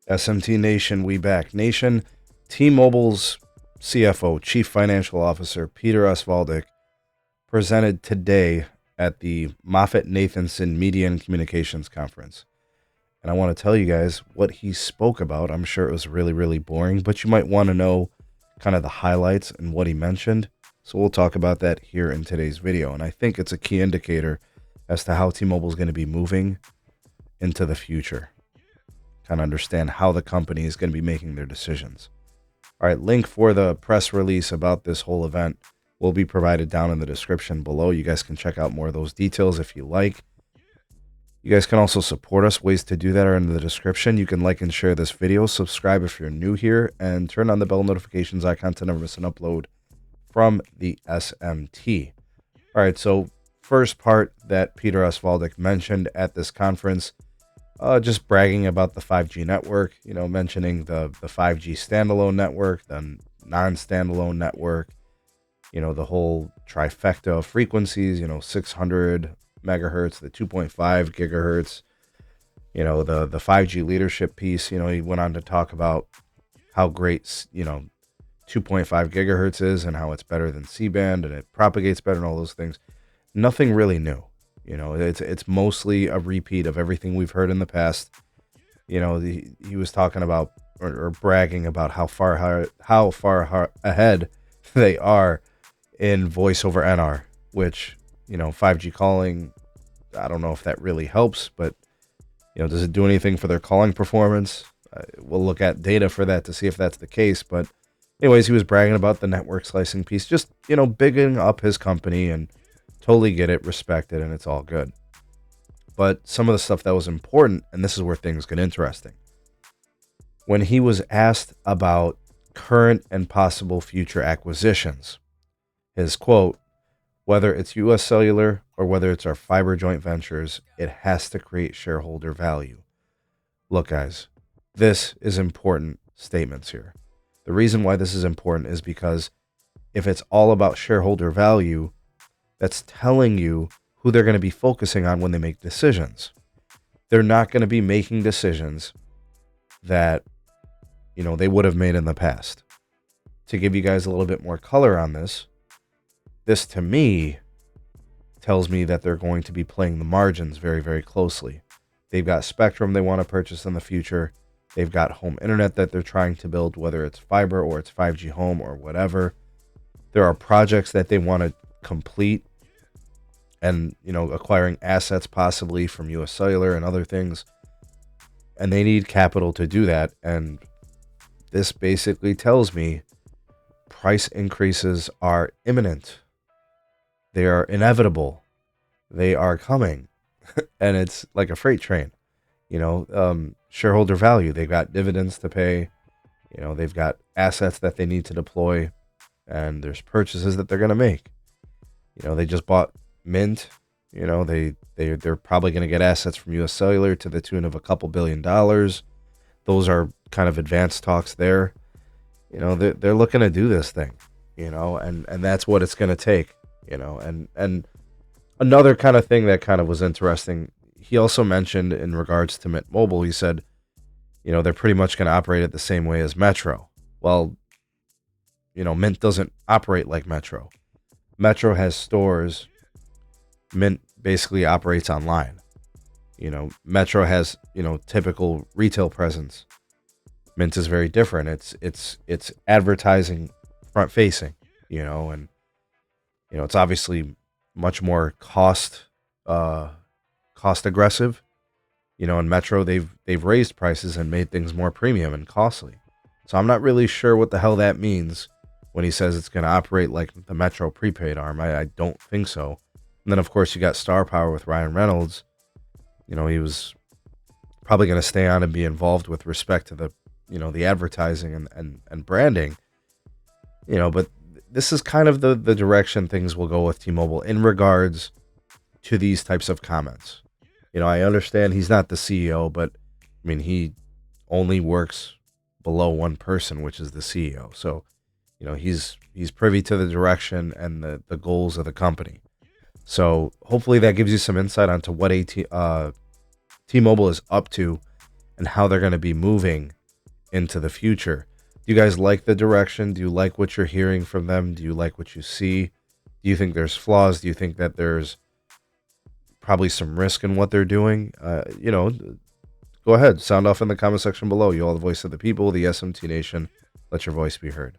SMT Nation, we back. Nation, T-Mobile's CFO, Chief Financial Officer, Peter Osvaldik, presented today at the Moffett-Nathanson Media and Communications Conference. And I want to tell you guys what he spoke about. I'm sure it was really, really boring, but you might want to know kind of the highlights and what he mentioned. So we'll talk about that here in today's video. And I think it's a key indicator as to how T-Mobile is going to be moving into the future. Kind of understand how the company is going to be making their decisions. All right, link for the press release about this whole event will be provided down in the description below. You guys can check out more of those details if you like. You guys can also support us. Ways to do that are in the description. You can like and share this video, subscribe if you're new here, and turn on the bell notifications icon to never miss an upload from the SMT. All right, so first part that Peter Osvaldik mentioned at this conference, just bragging about the 5G network, mentioning the 5G standalone network, the non-standalone network, the whole trifecta of frequencies, 600 megahertz, the 2.5 gigahertz, the 5G leadership piece. He went on to talk about how great, 2.5 gigahertz is and how it's better than C-band and it propagates better and all those things. Nothing really new. It's mostly a repeat of everything we've heard in the past. He was talking about or bragging about how far ahead they are in voice over NR, which 5G calling, I don't know if that really helps, but does it do anything for their calling performance? We'll look at data for that to see if that's the case. But anyways, he was bragging about the network slicing piece, just bigging up his company, and totally get it, respect it, and it's all good. But some of the stuff that was important, and this is where things get interesting. When he was asked about current and possible future acquisitions, his quote, "Whether it's US Cellular or whether it's our fiber joint ventures, it has to create shareholder value." Look, guys, this is important statements here. The reason why this is important is because if it's all about shareholder value, that's telling you who they're going to be focusing on when they make decisions. They're not going to be making decisions that, they would have made in the past. To give you guys a little bit more color on this to me tells me that they're going to be playing the margins very, very closely. They've got spectrum they want to purchase in the future. They've got home internet that they're trying to build, whether it's fiber or it's 5G home or whatever. There are projects that they want to complete and acquiring assets possibly from US Cellular and other things, and they need capital to do that. And this basically tells me price increases are imminent. They are inevitable. They are coming. And it's like a freight train. Shareholder value, they've got dividends to pay, they've got assets that they need to deploy, and there's purchases that they're going to make. They just bought Mint. They're probably going to get assets from US Cellular to the tune of a couple $2 billion. Those are kind of advanced talks there. They're looking to do this thing, and that's what it's going to take, and another kind of thing that kind of was interesting. He also mentioned in regards to Mint Mobile, he said, they're pretty much going to operate it the same way as Metro. Well, Mint doesn't operate like Metro. Metro has stores. Mint basically operates online. Metro has, typical retail presence. Mint is very different. It's advertising front facing, and it's obviously much more cost aggressive. In Metro they've raised prices and made things more premium and costly. So I'm not really sure what the hell that means when he says it's going to operate like the Metro prepaid arm. I don't think so. And then of course you got Star Power with Ryan Reynolds. He was probably going to stay on and be involved with respect to the the advertising and branding. But this is kind of the direction things will go with T-Mobile in regards to these types of comments. I understand he's not the CEO, but he only works below one person, which is the CEO. So, he's privy to the direction and the goals of the company. So hopefully that gives you some insight onto what T-Mobile is up to and how they're going to be moving into the future. Do you guys like the direction? Do you like what you're hearing from them? Do you like what you see? Do you think there's flaws? Do you think that there's probably some risk in what they're doing? Go ahead, sound off in the comment section below. You all the voice of the people, the SMT Nation. Let your voice be heard.